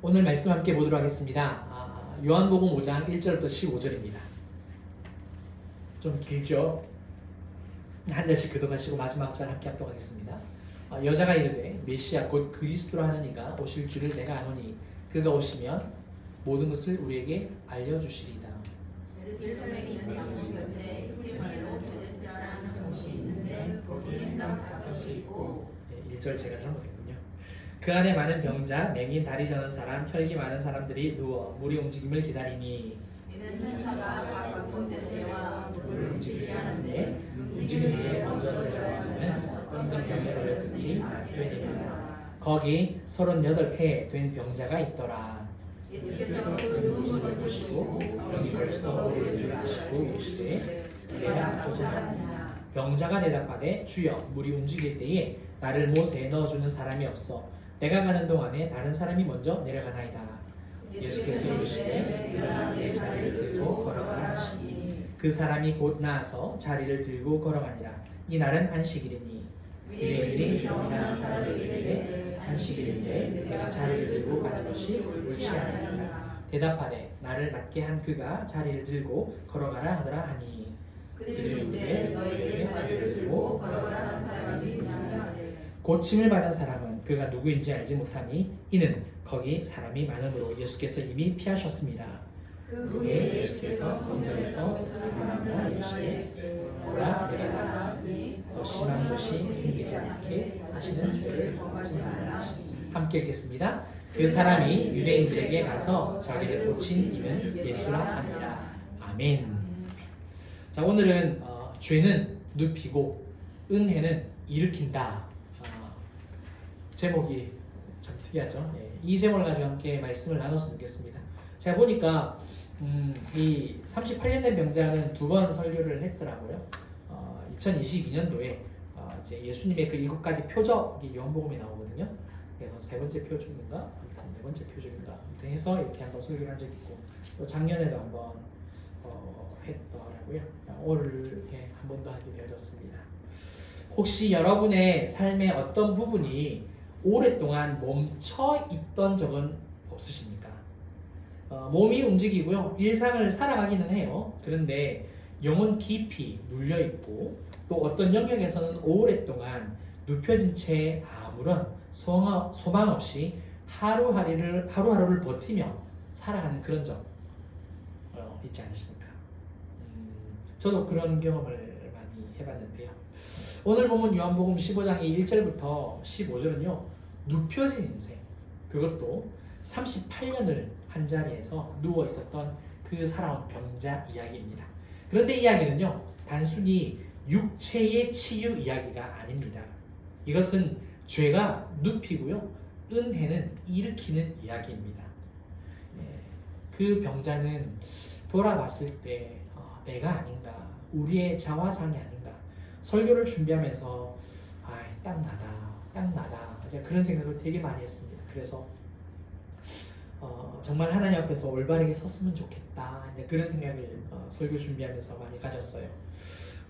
오늘 말씀 함께 보도록 하겠습니다. 요한복음 5장 1절부터 15절입니다. 좀 길죠? 한 절씩 교독하시고 마지막 절 함께 합독 하겠습니다. 여자가 이르되 메시아 곧 그리스도라 하는 이가 오실 줄을 내가 아노니 그가 오시면 모든 것을 우리에게 알려주시리다. 예루살렘에 있는 양문 곁에 우리말로 베데스다라는 곳이 있는데 거기 행당 5이 있고 1절 제가 잘못했군요. 그 안에 많은 병자, 맹인, 다리 저는 사람, 혈기 많은 사람들이 누워 물이 움직임을 기다리니 이는 천사가 각 곳에 들여와 물을 움직이게 하는데 움직임 위에 먼저 들어가는 자는 어떤 병에 걸렸든지 낫게 되니라. 거기 38해 된 병자가 있더라. 예수께서 그 모습을 보시고 병이 벌써 오래된 줄 아시고 이르시되 내가 낫고자 하느냐. 병자가 대답하되 주여 물이 움직일 때에 나를 못에 넣어주는 사람이 없어 내가 가는 동안에 다른 사람이 먼저 내려가나이다. 예수께서 이르시되 일어나 내 자리를 들고 걸어가라 하시니 그 사람이 곧 나아서 자리를 들고 걸어가니라. 이 날은 안식일이니 유대인들이 병난 사람에게 이르되 안식일인데 내가 자리를 들고 가는 것이 옳지 아니하니라. 대답하되 나를 낫게 한 그가 자리를 들고 걸어가라 하더라 하니 그들이 이르되 너에게 자리를 들고 걸어가라 한 사람이 있느냐. 고침을 받은 사람은 그가 누구인지 알지 못하니 이는 거기 사람이 많음으로 예수께서 이미 피하셨습니다. 그 그에 예수께서 성전에서 사람마다 이르시되 오라 내가 나왔으니 더 심한 것이 생기지 않게 하시는 죄를 범하지 말라 하시니. 함께 읽겠습니다. 그 사람이 유대인들에게 가서 자기를 고친 이는 예수라 하니라. 아멘. 자, 오늘은 죄는 눕히고 은혜는 일으킨다. 제목이 좀 특이하죠. 이 제목을 가지고 함께 말씀을 나눴으면 좋겠습니다. 제가 보니까 이 38년 된 병자는 2번 설교를 했더라고요. 2022년도에 이제 예수님의 그 7가지 표적이 요한복음에 나오거든요. 그래서 3번째 표적인가, 아무튼 4번째 표적인가, 아무튼 해서 이렇게 한번 설교를 한 적이 있고, 또 작년에도 한번 했더라고요. 올해 한 번 더 하게 되어졌습니다. 혹시 여러분의 삶의 어떤 부분이 오랫동안 멈춰 있던 적은 없으십니까? 몸이 움직이고요. 일상을 살아가기는 해요. 그런데 영혼 깊이 눌려있고 또 어떤 영역에서는 오랫동안 눕혀진 채 아무런 소망 없이 하루하루를 버티며 살아가는 그런 적 있지 않으십니까? 저도 그런 경험을 많이 해봤는데요. 오늘 보면 요한복음 15장의 1절부터 15절은요. 눕혀진 인생, 그것도 38년을 한 자리에서 누워 있었던 그 살아온 병자 이야기입니다. 그런데 이야기는요, 단순히 육체의 치유 이야기가 아닙니다. 이것은 죄가 눕히고요, 은혜는 일으키는 이야기입니다. 그 병자는 돌아봤을 때 내가 아닌가, 우리의 자화상이 아닌가, 설교를 준비하면서 딱 나다 제가 그런 생각을 되게 많이 했습니다. 그래서 정말 하나님 앞에서 올바르게 섰으면 좋겠다, 이제 그런 생각을 설교 준비하면서 많이 가졌어요.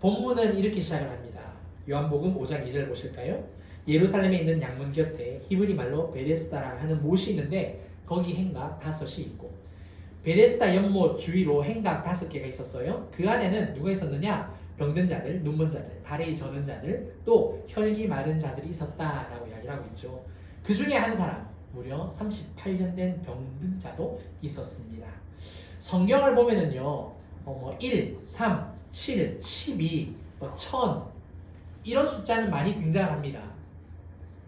본문은 이렇게 시작을 합니다. 요한복음 5장 2절 보실까요? 예루살렘에 있는 양문 곁에 히브리 말로 베데스다라 하는 못이 있는데 거기 행각 5이 있고, 베데스다 연못 주위로 행각 5개가 있었어요. 그 안에는 누가 있었느냐? 병든 자들, 눈먼 자들, 다리 저는 자들, 또 혈기 마른 자들이 있었다라고 이야기를 하고 있죠. 그 중에 한 사람, 무려 38년 된 병든 자도 있었습니다. 성경을 보면은요, 1, 3, 7, 12, 1000 이런 숫자는 많이 등장합니다.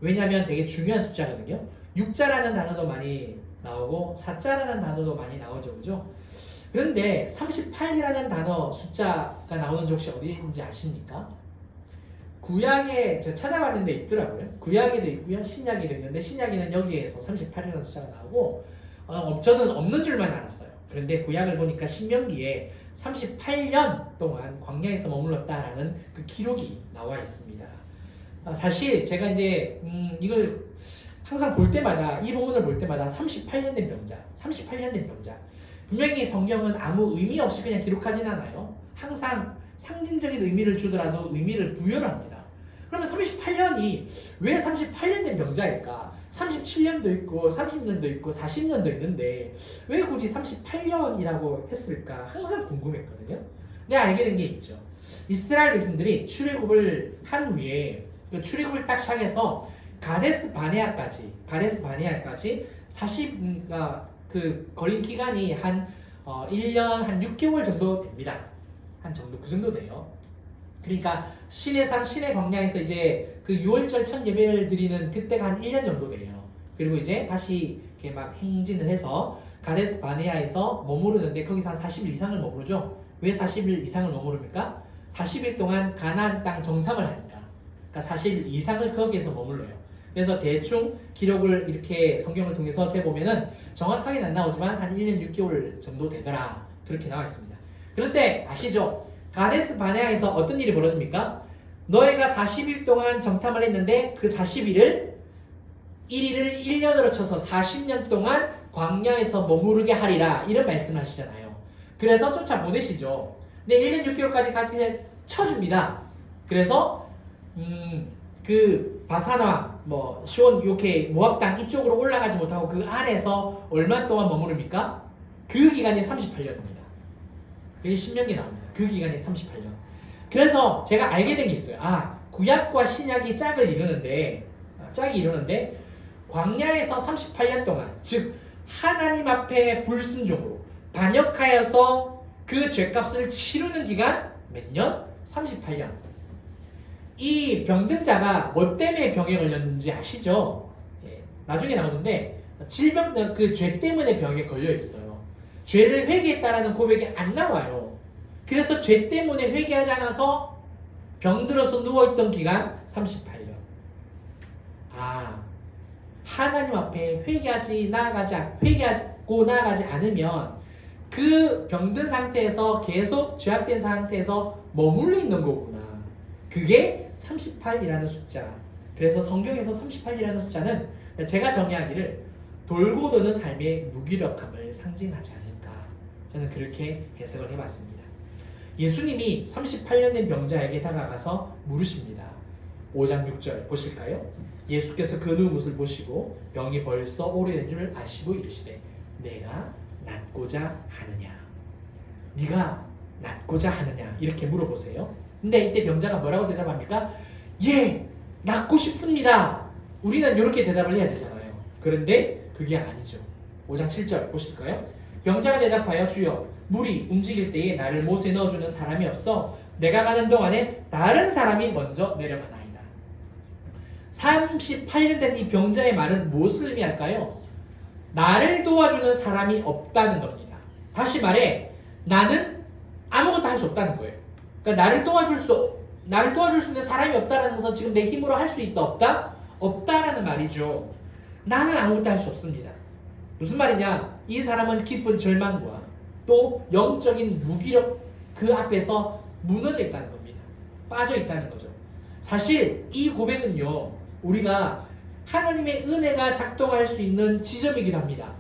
왜냐하면 되게 중요한 숫자거든요. 6자라는 단어도 많이 나오고 4자라는 단어도 많이 나오죠, 그죠? 그런데 38이라는 단어 숫자가 나오는 게 혹시 어디인지 아십니까? 구약에 제가 찾아봤는 데 있더라고요. 구약에도 있고요, 신약에도 있는데 신약에는 여기에서 38이라는 숫자가 나오고 저는 없는 줄만 알았어요. 그런데 구약을 보니까 신명기에 38년 동안 광야에서 머물렀다라는 그 기록이 나와 있습니다. 사실 제가 이제 이걸 항상 볼 때마다, 이 본문을 볼 때마다 38년 된 병자, 분명히 성경은 아무 의미 없이 그냥 기록하진 않아요. 항상 상징적인 의미를 주더라도 의미를 부여를 합니다. 그러면 38년이 왜 38년 된 병자일까? 37년도 있고 30년도 있고 40년도 있는데 왜 굳이 38년이라고 했을까 항상 궁금했거든요. 근데 알게 된 게 있죠. 이스라엘 백성들이 출애굽을 한 후에 그 출애굽을 딱 시작해서 가데스 바네아까지 40그 걸린 기간이 한 1년 한 6개월 정도 됩니다. 그 정도 돼요. 그러니까 시내산 시내 광야에서 이제 그 6월절 첫 예배를 드리는 그때가 한 1년 정도 돼요. 그리고 이제 다시 이렇게 막 행진을 해서 가데스 바네아에서 머무르는데 거기서 한 40일 이상을 머무르죠. 왜 40일 이상을 머무릅니까? 40일 동안 가나안 땅 정탐을 하니까. 그러니까 40일 이상을 거기에서 머물러요. 그래서 대충 기록을 이렇게 성경을 통해서 재보면은 정확하게는 안 나오지만 한 1년 6개월 정도 되더라. 그렇게 나와 있습니다. 그런데 아시죠? 가데스 바네아에서 어떤 일이 벌어집니까? 너희가 40일 동안 정탐을 했는데 그 40일을 1일을 1년으로 쳐서 40년 동안 광야에서 머무르게 하리라 이런 말씀을 하시잖아요. 그래서 쫓아보내시죠. 근데 1년 6개월까지 같이 쳐줍니다. 그래서 그 바산왕 시온 요케 모압 땅 이쪽으로 올라가지 못하고 그 안에서 얼마 동안 머무릅니까? 그 기간이 38년입니다. 그게 신명기 나옵니다. 그 기간이 38년. 그래서 제가 알게 된 게 있어요. 구약과 신약이 짝이 이루는데 광야에서 38년 동안, 즉 하나님 앞에 불순종으로 반역하여서 그 죄값을 치르는 기간 몇 년? 38년. 이 병든 자가 뭐 때문에 병에 걸렸는지 아시죠? 나중에 나오는데 그 죄 때문에 병에 걸려 있어요. 죄를 회개했다라는 고백이 안 나와요. 그래서 죄 때문에 회개하지 않아서 병들어서 누워있던 기간 38년. 하나님 앞에 회개하고 나아가지 않으면 그 병든 상태에서 계속 죄악된 상태에서 머물러 있는 거구나. 그게 38이라는 숫자. 그래서 성경에서 38이라는 숫자는 제가 정의하기를 돌고 도는 삶의 무기력함을 상징하지 않을까. 저는 그렇게 해석을 해봤습니다. 예수님이 38년 된 병자에게 다가가서 물으십니다. 5장 6절 보실까요? 예수께서 그 눈웃을 보시고 병이 벌써 오래된 줄 아시고 이르시되 내가 낫고자 하느냐? 네가 낫고자 하느냐? 이렇게 물어보세요. 근데 이때 병자가 뭐라고 대답합니까? 예! 낫고 싶습니다! 우리는 이렇게 대답을 해야 되잖아요. 그런데 그게 아니죠. 5장 7절 보실까요? 병자가 대답하여 주여 물이 움직일 때에 나를 못에 넣어주는 사람이 없어 내가 가는 동안에 다른 사람이 먼저 내려가나이다. 38년 된 이 병자의 말은 무엇을 의미할까요? 나를 도와주는 사람이 없다는 겁니다. 다시 말해 나는 아무것도 할 수 없다는 거예요. 그러니까 나를 도와줄 수 있는 사람이 없다는 것은 지금 내 힘으로 할 수 있다 없다? 없다라는 말이죠. 나는 아무것도 할 수 없습니다. 무슨 말이냐? 이 사람은 깊은 절망과 또 영적인 무기력 그 앞에서 무너져 있다는 겁니다. 빠져 있다는 거죠. 사실 이 고백은요, 우리가 하나님의 은혜가 작동할 수 있는 지점이기도 합니다.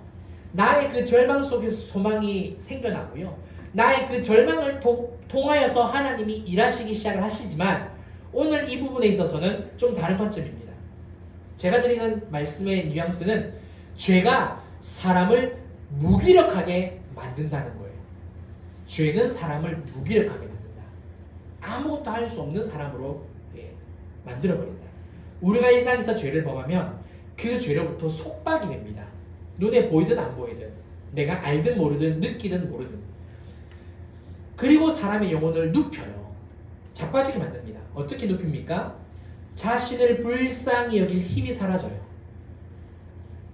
나의 그 절망 속에서 소망이 생겨나고요. 나의 그 절망을 통하여서 하나님이 일하시기 시작을 하시지만 오늘 이 부분에 있어서는 좀 다른 관점입니다. 제가 드리는 말씀의 뉘앙스는 죄가 사람을 무기력하게 만든다는 거예요. 죄는 사람을 무기력하게 만든다. 아무것도 할 수 없는 사람으로 만들어버린다. 우리가 일상에서 죄를 범하면 그 죄로부터 속박이 됩니다. 눈에 보이든 안 보이든, 내가 알든 모르든 느끼든 모르든. 그리고 사람의 영혼을 눕혀요. 자빠지게 만듭니다. 어떻게 눕힙니까? 자신을 불쌍히 여길 힘이 사라져요.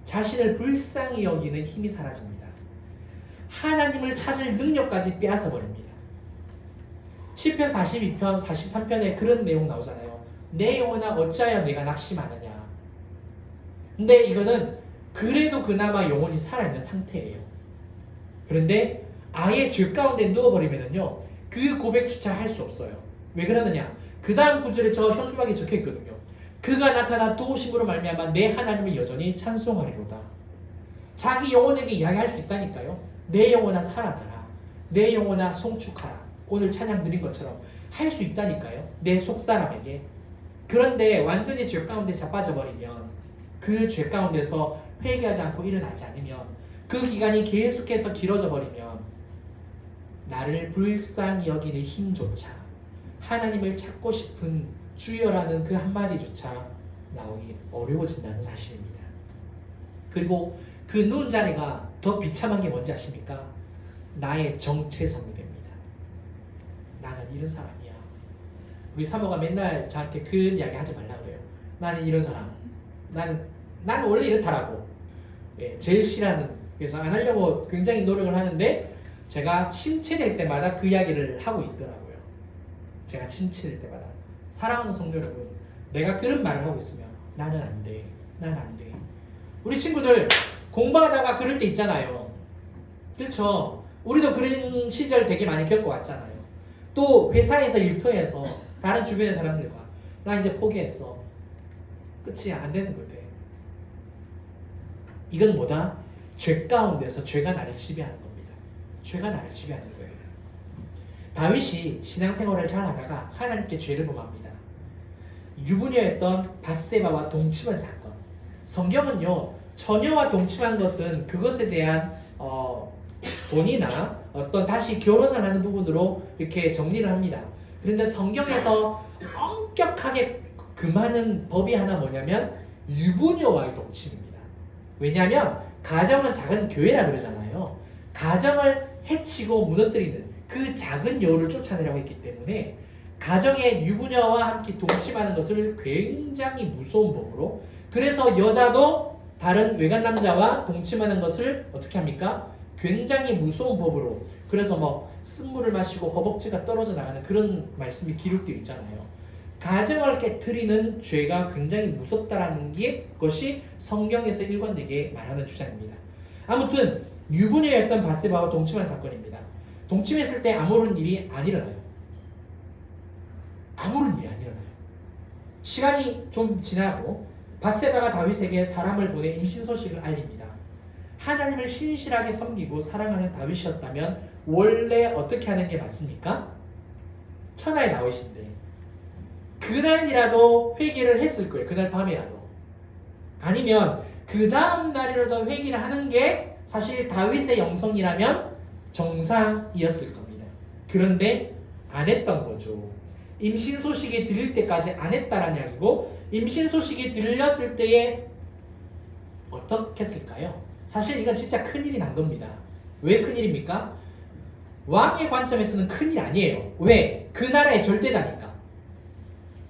자신을 불쌍히 여기는 힘이 사라집니다. 하나님을 찾을 능력까지 빼앗아 버립니다. 시편 42편, 43편에 그런 내용 나오잖아요. 내 영혼아 어찌하여 내가 낙심하느냐. 근데 이거는 그래도 그나마 영혼이 살아있는 상태예요. 그런데 아예 죄 가운데 누워버리면요, 그 고백조차 할 수 없어요. 왜 그러느냐? 그 다음 구절에 저 현수막에 적혀있거든요. 그가 나타나 도우심으로 말미암아 내 하나님을 여전히 찬송하리로다. 자기 영혼에게 이야기할 수 있다니까요. 내 영혼아 살아나라. 내 영혼아 송축하라. 오늘 찬양 드린 것처럼 할 수 있다니까요. 내 속사람에게. 그런데 완전히 죄 가운데 자빠져 버리면 그 죄 가운데서 회개하지 않고 일어나지 않으면, 그 기간이 계속해서 길어져 버리면 나를 불쌍히 여기는 힘조차, 하나님을 찾고 싶은 주여라는 그 한마디조차 나오기 어려워진다는 사실입니다. 그리고 그 누운 자리가 더 비참한 게 뭔지 아십니까? 나의 정체성이 됩니다. 나는 이런 사람이야. 우리 사모가 맨날 저한테 그 이야기 하지 말라 그래요. 나는 이런 사람. 나는 원래 이렇다라고. 예, 제일 싫어하는. 그래서 안 하려고 굉장히 노력을 하는데 제가 침체될 때마다 그 이야기를 하고 있더라고요. 제가 침체될 때마다. 사랑하는 성도 여러분, 내가 그런 말을 하고 있으면 나는 안 돼. 난 안 돼. 우리 친구들 공부하다가 그럴 때 있잖아요. 그렇죠? 우리도 그런 시절 되게 많이 겪어왔잖아요. 또 회사에서 일터에서 다른 주변의 사람들과 나 이제 포기했어. 끝이 안 되는 거대. 이건 뭐다? 죄 가운데서 죄가 나를 지배하는 겁니다. 죄가 나를 지배하는 거예요. 다윗이 신앙생활을 잘 하다가 하나님께 죄를 범합니다. 유부녀였던 밧세바와 동침한 사건. 성경은요, 처녀와 동침한 것은 그것에 대한 본이나 어떤 다시 결혼을 하는 부분으로 이렇게 정리를 합니다. 그런데 성경에서 엄격하게 금하는 법이 하나 뭐냐면 유부녀와의 동침입니다. 왜냐하면 가정은 작은 교회라 그러잖아요. 가정을 해치고 무너뜨리는 그 작은 여우를 쫓아내라고 했기 때문에 가정의 유부녀와 함께 동침하는 것을 굉장히 무서운 법으로, 그래서 여자도 다른 외간 남자와 동침하는 것을 어떻게 합니까? 굉장히 무서운 법으로. 그래서 뭐 쓴물을 마시고 허벅지가 떨어져 나가는 그런 말씀이 기록되어 있잖아요. 가정을 깨트리는 죄가 굉장히 무섭다라는 것이 성경에서 일관되게 말하는 주장입니다. 아무튼 유부녀였던 밧세바와 동침한 사건입니다. 동침했을 때 아무런 일이 안 일어나요. 아무런 일이 안 일어나요. 시간이 좀 지나고 밧세바가 다윗에게 사람을 보내 임신 소식을 알립니다. 하나님을 신실하게 섬기고 사랑하는 다윗이었다면 원래 어떻게 하는 게 맞습니까? 천하의 다윗인데 그날이라도 회개를 했을 거예요. 그날 밤이라도. 아니면 그 다음 날이라도 회개를 하는 게 사실 다윗의 영성이라면 정상이었을 겁니다. 그런데 안 했던 거죠. 임신 소식이 들릴 때까지 안 했다라는 이야기고, 임신 소식이 들렸을 때에 어떻게 했을까요? 사실 이건 진짜 큰일이 난 겁니다. 왜 큰일입니까? 왕의 관점에서는 큰일 아니에요. 왜? 그 나라의 절대자니까.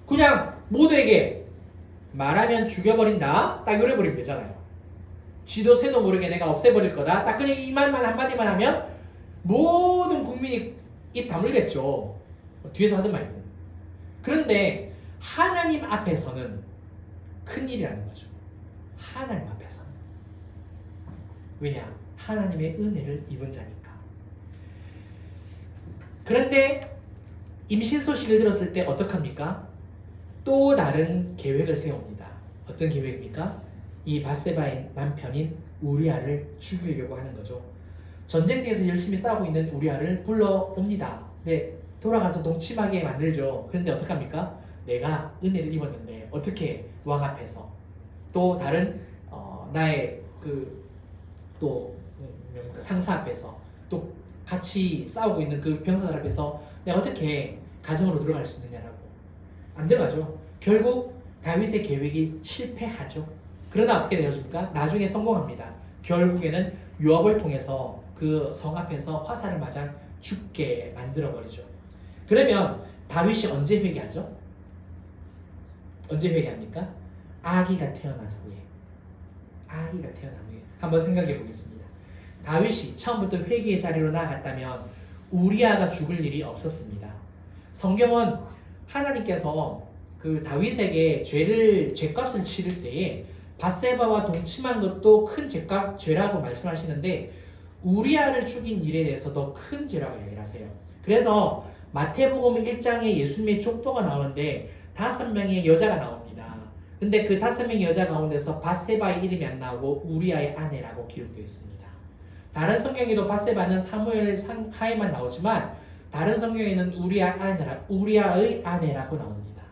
그냥 모두에게 말하면 죽여버린다, 딱 이래버리면 되잖아요. 쥐도 새도 모르게 내가 없애버릴 거다, 딱 그냥 이 말만 한마디만 하면 모든 국민이 입 다물겠죠. 뒤에서 하든 말든. 그런데 하나님 앞에서는 큰일이라는 거죠. 하나님 앞에서는. 왜냐? 하나님의 은혜를 입은 자니까. 그런데 임신 소식을 들었을 때 어떡합니까? 또 다른 계획을 세웁니다. 어떤 계획입니까? 이 밧세바의 남편인 우리아를 죽이려고 하는 거죠. 전쟁터에서 열심히 싸우고 있는 우리아를 불러옵니다. 네, 돌아가서 동침하게 만들죠. 그런데 어떡합니까? 내가 은혜를 입었는데 어떻게 왕 앞에서 또 다른 나의 또 상사 앞에서 또 같이 싸우고 있는 그 병사들 앞에서 내가 어떻게 가정으로 들어갈 수 있느냐라고. 안 들어가죠. 결국 다윗의 계획이 실패하죠. 그러나 어떻게 되어집니까? 나중에 성공합니다. 결국에는 요압을 통해서 그 성 앞에서 화살을 맞아 죽게 만들어버리죠. 그러면 다윗이 언제 회개하죠? 언제 회개합니까? 아기가 태어난 후에. 아기가 태어난 후에. 한번 생각해 보겠습니다. 다윗이 처음부터 회개의 자리로 나아갔다면 우리아가 죽을 일이 없었습니다. 성경은 하나님께서 그 다윗에게 죄값을 치를 때에 밧세바와 동침한 것도 큰 죄라고 말씀하시는데 우리아를 죽인 일에 대해서 더 큰 죄라고 얘기를 하세요. 그래서 마태복음 1장에 예수님의 족보가 나오는데 5명의 여자가 나옵니다. 근데 그 5명의 여자 가운데서 밧세바의 이름이 안 나오고 우리아의 아내라고 기록되어 있습니다. 다른 성경에도 밧세바는 사무엘 하에만 나오지만 다른 성경에는 우리아의 아내라고 나옵니다.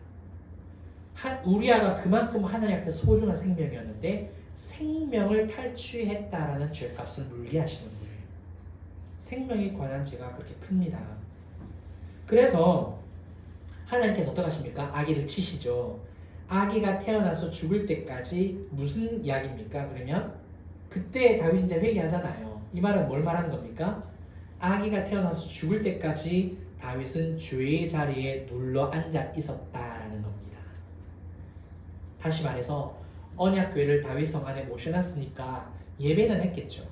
우리아가 그만큼 하나님 앞에 소중한 생명이었는데 생명을 탈취했다라는 죄값을 물게 하시는 거예요. 생명에 관한 죄가 그렇게 큽니다. 그래서 하나님께서 어떻게 하십니까? 아기를 치시죠. 아기가 태어나서 죽을 때까지 무슨 이야기입니까? 그러면 그때 다윗이 이제 회개하잖아요. 이 말은 뭘 말하는 겁니까? 아기가 태어나서 죽을 때까지 다윗은 죄의 자리에 눌러 앉아 있었다라는 겁니다. 다시 말해서 언약궤를 다윗 성 안에 모셔놨으니까 예배는 했겠죠.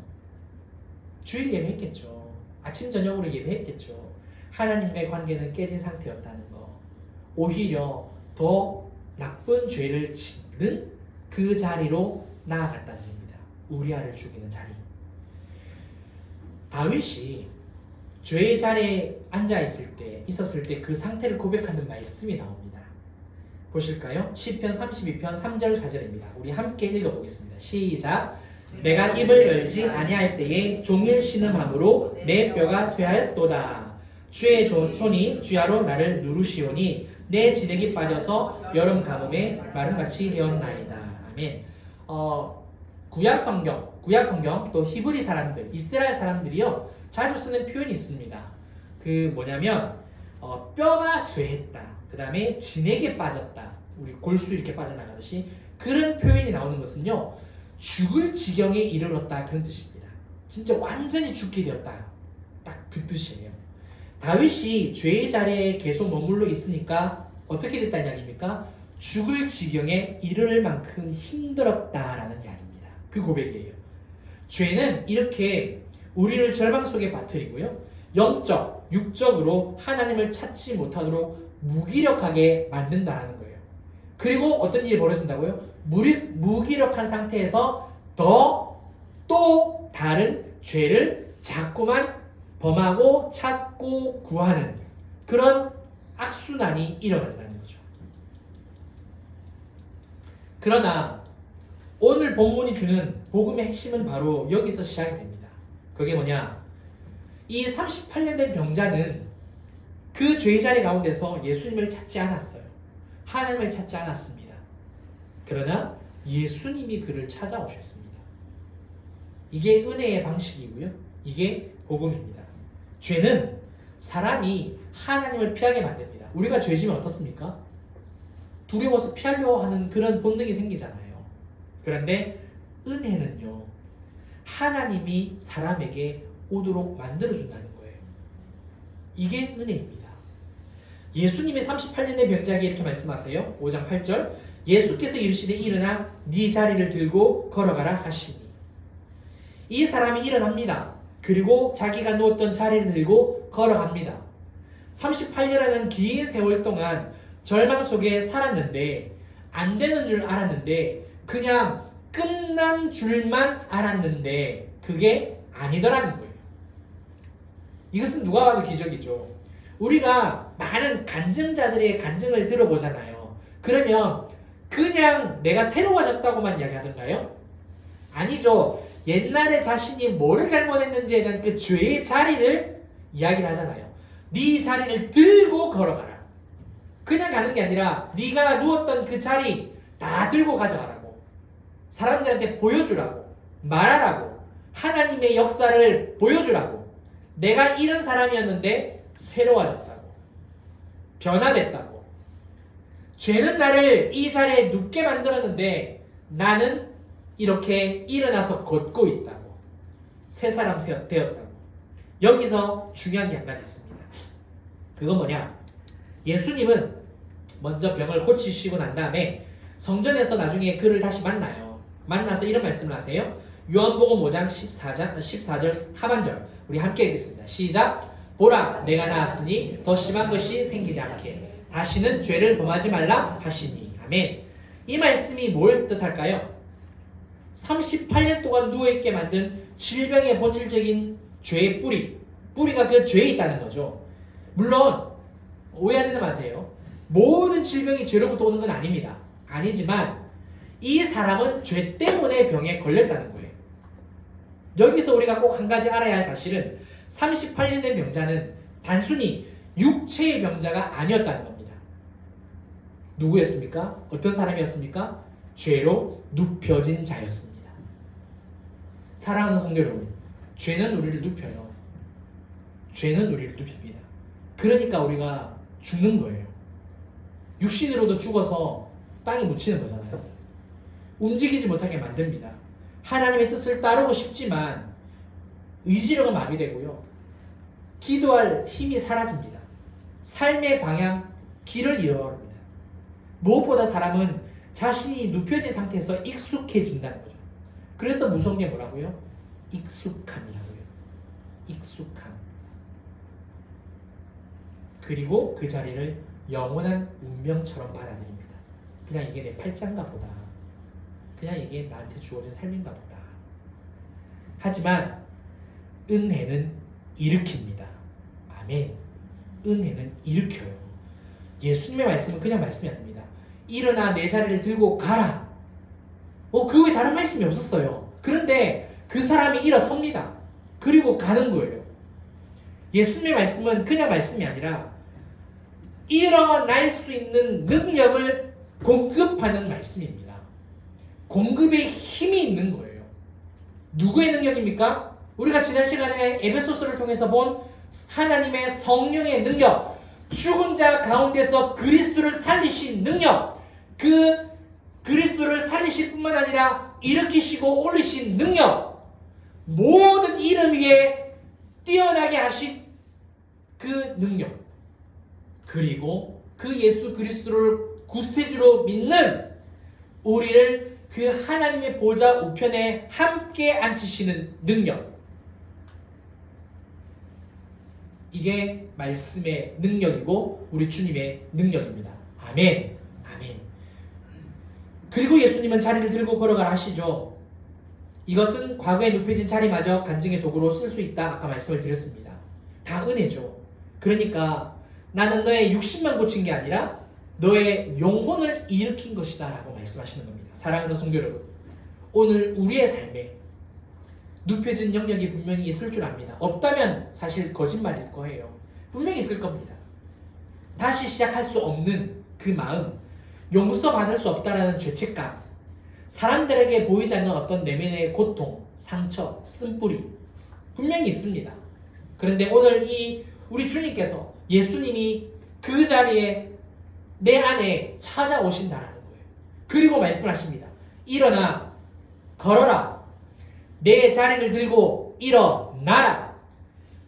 주일 예배했겠죠. 아침 저녁으로 예배했겠죠. 하나님과의 관계는 깨진 상태였다는 거. 오히려 더 나쁜 죄를 짓는 그 자리로 나아갔다는 겁니다. 우리아를 죽이는 자리. 다윗이 죄의 자리에 앉아 있었을 때 그 상태를 고백하는 말씀이 나옵니다. 보실까요? 시편 32편 3절 4절입니다. 우리 함께 읽어보겠습니다. 시작. 내가 입을 열지 아니할 때에 종일 신음함으로 내 뼈가 쇠하였도다. 주의 손이 주야로 나를 누르시오니 내 진액이 빠져서 여름 가뭄에 마름같이 되었나이다. 아멘. 구약 성경 또 히브리 사람들, 이스라엘 사람들이요 자주 쓰는 표현이 있습니다. 그 뭐냐면 뼈가 쇠했다. 그 다음에 진액에 빠졌다. 우리 골수 이렇게 빠져나가듯이 그런 표현이 나오는 것은요 죽을 지경에 이르렀다 그런 뜻입니다. 진짜 완전히 죽게 되었다. 딱 그 뜻이에요. 다윗이 죄의 자리에 계속 머물러 있으니까 어떻게 됐다는 이야기입니까? 죽을 지경에 이를 만큼 힘들었다라는 이야기입니다. 그 고백이에요. 죄는 이렇게 우리를 절망 속에 빠뜨리고요. 영적, 육적으로 하나님을 찾지 못하도록 무기력하게 만든다라는 거예요. 그리고 어떤 일이 벌어진다고요? 무기력한 상태에서 또 다른 죄를 자꾸만 범하고 찾고 구하는 그런 악순환이 일어난다는 거죠. 그러나 오늘 본문이 주는 복음의 핵심은 바로 여기서 시작이 됩니다. 그게 뭐냐? 이 38년 된 병자는 그 죄의 자리 가운데서 예수님을 찾지 않았어요. 하나님을 찾지 않았습니다. 그러나 예수님이 그를 찾아오셨습니다. 이게 은혜의 방식이고요. 이게 복음입니다. 죄는 사람이 하나님을 피하게 만듭니다. 우리가 죄 지면 어떻습니까? 두려워서 피하려고 하는 그런 본능이 생기잖아요. 그런데 은혜는요. 하나님이 사람에게 오도록 만들어준다는 거예요. 이게 은혜입니다. 예수님이 38년의 병자에게 이렇게 말씀하세요. 5장 8절 예수께서 이르시되 일어나 네 자리를 들고 걸어가라 하시니 이 사람이 일어납니다. 그리고 자기가 누웠던 자리를 들고 걸어갑니다. 38년이라는 긴 세월 동안 절망 속에 살았는데 안 되는 줄 알았는데 그냥 끝난 줄만 알았는데 그게 아니더라는 거예요. 이것은 누가 봐도 기적이죠. 우리가 많은 간증자들의 간증을 들어보잖아요. 그러면 그냥 내가 새로워졌다고만 이야기하던가요? 아니죠. 옛날에 자신이 뭐를 잘못했는지에 대한 그 죄의 자리를 이야기를 하잖아요. 네 자리를 들고 걸어가라. 그냥 가는 게 아니라 네가 누웠던 그 자리 다 들고 가져가라고. 사람들한테 보여주라고. 말하라고. 하나님의 역사를 보여주라고. 내가 이런 사람이었는데 새로워졌다고. 변화됐다고. 죄는 나를 이 자리에 눕게 만들었는데 나는 이렇게 일어나서 걷고 있다고. 새 사람 되었다고. 여기서 중요한 게 한 가지 있습니다. 그건 뭐냐? 예수님은 먼저 병을 고치시고 난 다음에 성전에서 나중에 그를 다시 만나요. 만나서 이런 말씀을 하세요. 요한복음 5장 14절 하반절 우리 함께 읽겠습니다. 시작. 보라 내가 나았으니 더 심한 것이 생기지 않게 다시는 죄를 범하지 말라 하시니. 아멘. 이 말씀이 뭘 뜻할까요? 38년 동안 누워있게 만든 질병의 본질적인 죄의 뿌리가 그 죄에 있다는 거죠. 물론 오해하지는 마세요. 모든 질병이 죄로부터 오는 건 아닙니다. 아니지만 이 사람은 죄 때문에 병에 걸렸다는 거예요. 여기서 우리가 꼭 한 가지 알아야 할 사실은 38년 된 병자는 단순히 육체의 병자가 아니었다는 겁니다. 누구였습니까? 어떤 사람이었습니까? 죄로 눕혀진 자였습니다. 사랑하는 성도 여러분, 죄는 우리를 눕혀요. 죄는 우리를 눕힙니다. 그러니까 우리가 죽는 거예요. 육신으로도 죽어서 땅에 묻히는 거잖아요. 움직이지 못하게 만듭니다. 하나님의 뜻을 따르고 싶지만 의지력은 마비되고요. 기도할 힘이 사라집니다. 삶의 방향, 길을 잃어버립니다. 무엇보다 사람은 자신이 눕혀진 상태에서 익숙해진다는 거죠. 그래서 무서운 게 뭐라고요? 익숙함이라고요. 익숙함. 그리고 그 자리를 영원한 운명처럼 받아들입니다. 그냥 이게 내 팔자인가 보다. 그냥 이게 나한테 주어진 삶인가 보다. 하지만 은혜는 일으킵니다. 아멘. 은혜는 일으켜요. 예수님의 말씀은 그냥 말씀이 아닙니다. 일어나 내 자리를 들고 가라. 그 외에 다른 말씀이 없었어요. 그런데 그 사람이 일어섭니다. 그리고 가는 거예요. 예수님의 말씀은 그냥 말씀이 아니라 일어날 수 있는 능력을 공급하는 말씀입니다. 공급의 힘이 있는 거예요. 누구의 능력입니까? 우리가 지난 시간에 에베소서를 통해서 본 하나님의 성령의 능력, 죽은 자 가운데서 그리스도를 살리신 능력, 그 그리스도를 살리실 뿐만 아니라 일으키시고 올리신 능력, 모든 이름 위에 뛰어나게 하신 그 능력, 그리고 그 예수 그리스도를 구세주로 믿는 우리를 그 하나님의 보좌 우편에 함께 앉히시는 능력, 이게 말씀의 능력이고 우리 주님의 능력입니다. 아멘. 아멘. 그리고 예수님은 자리를 들고 걸어가라 하시죠. 이것은 과거에 눕혀진 자리마저 간증의 도구로 쓸 수 있다. 아까 말씀을 드렸습니다. 다 은혜죠. 그러니까 나는 너의 육신만 고친 게 아니라 너의 영혼을 일으킨 것이다 라고 말씀하시는 겁니다. 사랑하는 성도 여러분, 오늘 우리의 삶에 눕혀진 영역이 분명히 있을 줄 압니다. 없다면 사실 거짓말일 거예요. 분명히 있을 겁니다. 다시 시작할 수 없는 그 마음, 용서 받을 수 없다라는 죄책감, 사람들에게 보이지 않는 어떤 내면의 고통, 상처, 쓴뿌리 분명히 있습니다. 그런데 오늘 우리 주님께서, 예수님이 그 자리에 내 안에 찾아오신다라는 거예요. 그리고 말씀하십니다. 일어나 걸어라. 내 자리를 들고 일어나라.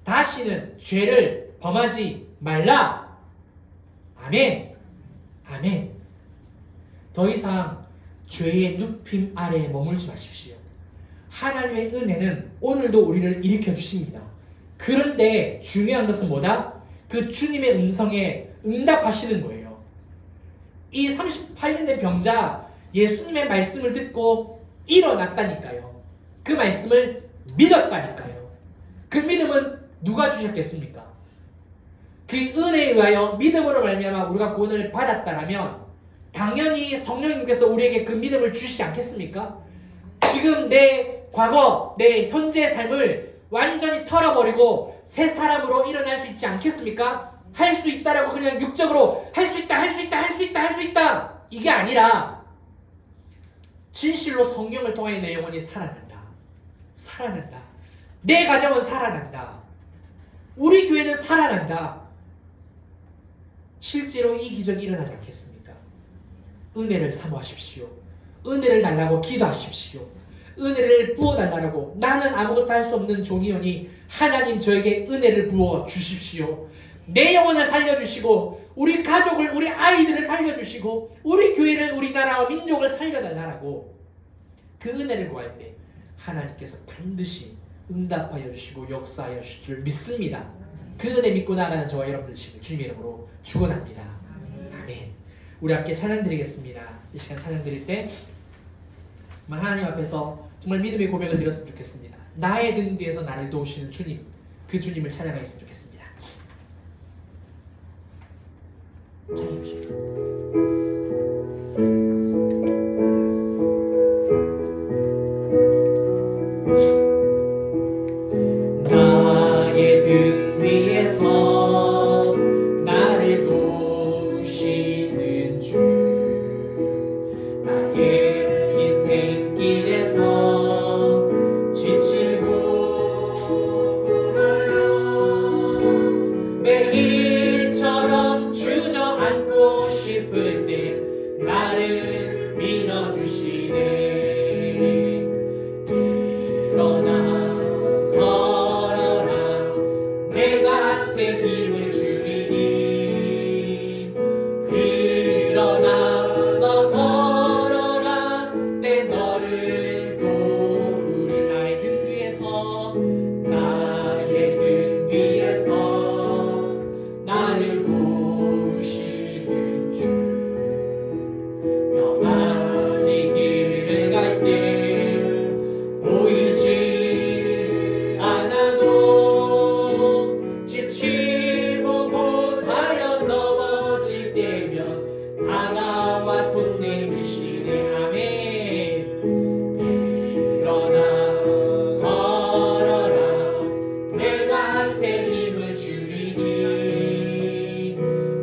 다시는 죄를 범하지 말라. 아멘. 아멘. 더 이상 죄의 눕힘 아래에 머물지 마십시오. 하나님의 은혜는 오늘도 우리를 일으켜 주십니다. 그런데 중요한 것은 뭐다? 그 주님의 음성에 응답하시는 거예요. 이 38년 된 병자, 예수님의 말씀을 듣고 일어났다니까요. 그 말씀을 믿었다니까요. 그 믿음은 누가 주셨겠습니까? 그 은혜에 의하여 믿음으로 말미암아 우리가 구원을 받았다라면 당연히 성령님께서 우리에게 그 믿음을 주시지 않겠습니까? 지금 내 과거, 내 현재의 삶을 완전히 털어버리고 새 사람으로 일어날 수 있지 않겠습니까? 할 수 있다라고 그냥 육적으로 할 수 있다, 할 수 있다, 할 수 있다, 할 수 있다, 이게 아니라 진실로 성령을 통해 내 영혼이 살아난다. 살아난다. 내 가정은 살아난다. 우리 교회는 살아난다. 실제로 이 기적이 일어나지 않겠습니까? 은혜를 사모하십시오. 은혜를 달라고 기도하십시오. 은혜를 부어달라고, 나는 아무것도 할 수 없는 종이오니 하나님 저에게 은혜를 부어 주십시오. 내 영혼을 살려주시고 우리 가족을, 우리 아이들을 살려주시고 우리 교회를, 우리나라와 민족을 살려달라고 그 은혜를 구할 때 하나님께서 반드시 응답하여 주시고 역사하여 주실 줄 믿습니다. 그 은혜 믿고 나가는 저와 여러분들 되시길 주님의 이름으로 축원합니다. 아멘. 우리 함께 찬양 드리겠습니다. 이 시간 찬양 드릴 때 하나님 앞에서 정말 믿음의 고백을 드렸으면 좋겠습니다. 나의 등 뒤에서 나를 도우시는 주님, 그 주님을 찬양하였으면 좋겠습니다. 찬양합시다. 나의 등 뒤에서 나를 도우시는 주, 나의 등 위에서 나를 도우시는 주 평안히 길을 갈 때 보이지 않아도 지치고 못하여 넘어질 때면 바다와 손 내미시네. 아멘. 일어나 걸어라 내가 새 힘을 주리니.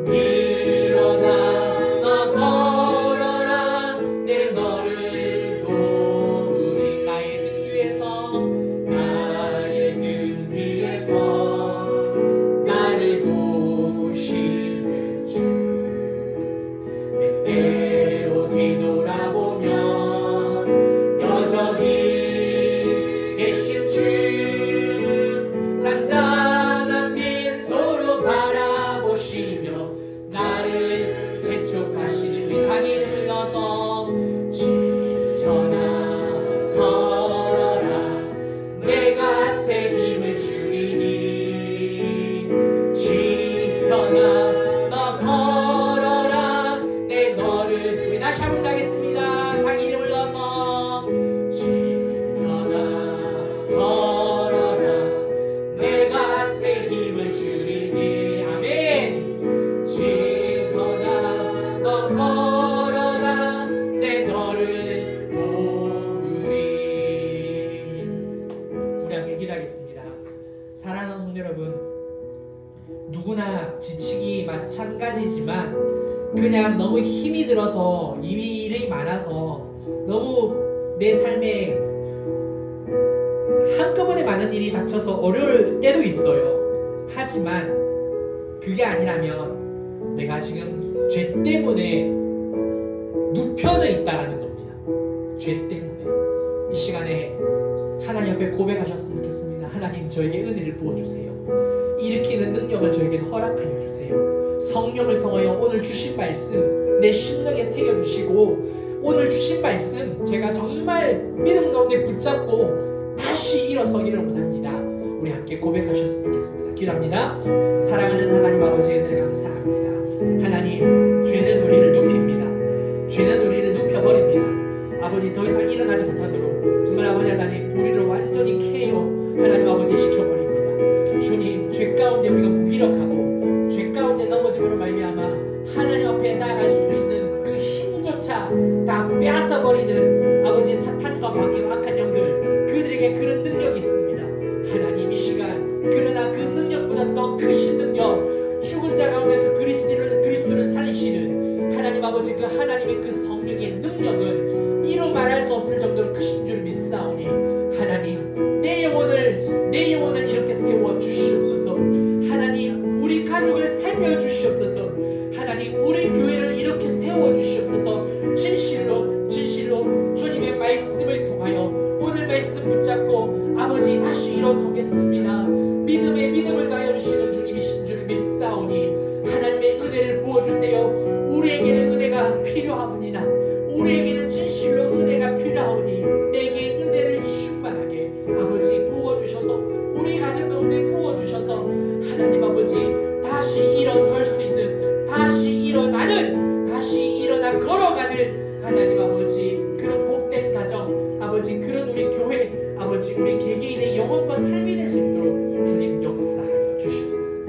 일어나 너 걸어라 내 너를 도우리. 나의 등 위에서 나의 등 위에서 나를 도우시는 주 때때로 뒤돌아보면 여전히 계신 주 잔잔한 미소로 바라보시며 나를 재촉하시는 우리 자기 이름을 넣어서 지현아 걸어라 내가 새 힘을 주리니. 지현아 너 걸어라 내 너를. 우리 다시 한번 하겠습니다. 자기 이름을 넣어서 지현아 걸어라 내가 새 힘을 주리니. 아멘. 지현아 너 걸어라 내 너를 도우리. 우리 함께 기도하겠습니다. 사랑하는 성도 여러분, 누구나 지치기 마찬가지지만 그냥 너무 힘이 들어서 이미 일이 많아서 너무 내 삶에 한꺼번에 많은 일이 닥쳐서 어려울 때도 있어요. 하지만 그게 아니라면 내가 지금 죄 때문에 눕혀져 있다라는 겁니다. 죄 때문에. 이 시간에 하나님 앞에 고백하셨으면 좋겠습니다. 하나님 저에게 은혜를 부어주세요. 일으키는 능력을 저에게 허락하여 주세요. 성령을 통하여 오늘 주신 말씀 내 심령에 새겨주시고 오늘 주신 말씀 제가 정말 믿음 가운데 붙잡고 다시 일어서기를 원합니다. 우리 함께 고백하셨으면 좋겠습니다. 기도합니다. 사랑하는 하나님 아버지 은혜 감사합니다. 하나님 죄는 우리를 눕힙니다. 죄는 우리를 눕혀버립니다. 아버지 더 이상 일어나지 못하도록 정말 아버지 하나님 우리를 완전히 KO 하나님 아버지 시켜버립니다. 주님 죄 가운데 우리가 무기력하고 죄 가운데 넘어짐으로 말미암아 하나님 앞에 나아갈 수 있는 그 힘조차 다 빼앗아버리는 아버지 사탄과 마귀와 악한 영들 그들에게 그런 능력이 있습니다. 하나님 이 시간 그러나 그 능력보다 더 크신 능력 죽은 자 가운데서 그리스도를 살리시는 하나님 아버지 그 하나님의 그 성령의 능력은 이루 말할 수 없을 정도로 크신 줄 믿사오니 하나님 내 영혼을 이렇게 세워 주시옵소서. 하나님 우리 가족을 살려 주시옵소서. 하나님 우리 교회를 이렇게 세워 주시옵소서. 진실로 주님의 말씀을 통하여 오늘 말씀 붙잡고 아버지 다시 일어서겠습니다. 믿음을 다하여 주시는 주님이신 줄 믿사오니 하나님의 은혜를 부어주세요. 우리에게는 은혜가 필요합니다. 우리에게는 진실로 은혜가 필요하오니 내게 은혜를 충만하게 아버지 부어주셔서 우리 가정 가운데 부어주셔서 하나님 아버지 다시 일어설 수 있는 다시 일어나 걸어가는 하나님 아버지 그런 복된 가정 아버지 그런 우리 교회 아버지 우리 개개인의 영혼과 삶이 될 수 있도록 주님 역사하여 주시옵소서.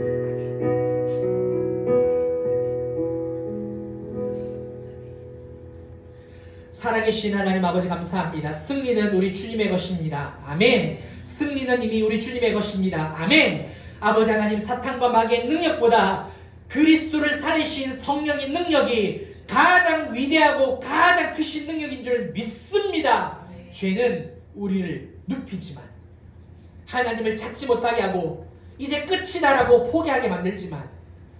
살아계신 하나님 아버지 감사합니다. 승리는 우리 주님의 것입니다. 아멘. 승리는 이미 우리 주님의 것입니다. 아멘. 아버지 하나님 사탄과 마귀의 능력보다 그리스도를 살리신 성령의 능력이 가장 위대하고 가장 크신 능력인 줄 믿습니다. 죄는 우리를 눕히지만 하나님을 찾지 못하게 하고 이제 끝이다라고 포기하게 만들지만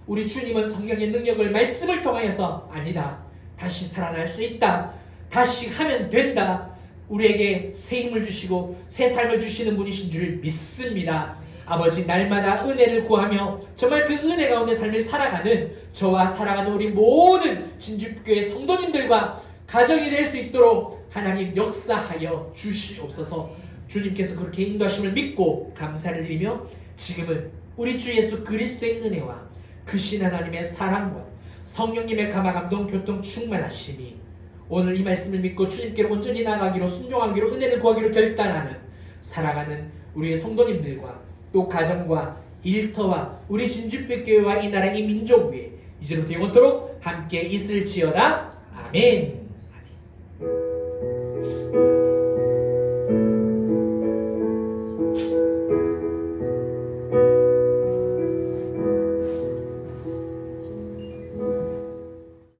우리 주님은 성령의 능력을 말씀을 통하여서 아니다. 다시 살아날 수 있다. 다시 하면 된다. 우리에게 새 힘을 주시고 새 삶을 주시는 분이신 줄 믿습니다. 아버지 날마다 은혜를 구하며 정말 그 은혜 가운데 삶을 살아가는 저와 살아가는 우리 모든 진주교회 성도님들과 가정이 될 수 있도록 하나님 역사하여 주시옵소서. 주님께서 그렇게 인도하심을 믿고 감사를 드리며 지금은 우리 주 예수 그리스도의 은혜와 크신 하나님의 사랑과 성령님의 감화 감동 교통 충만하심이 오늘 이 말씀을 믿고 주님께로 온전히 나가기로 순종하기로 은혜를 구하기로 결단하는 살아가는 우리의 성도님들과 또 가정과 일터와 우리 진주빛교회와 이 나라 이 민족 위에 이제로부터 영원토록 함께 있을지어다. 아멘.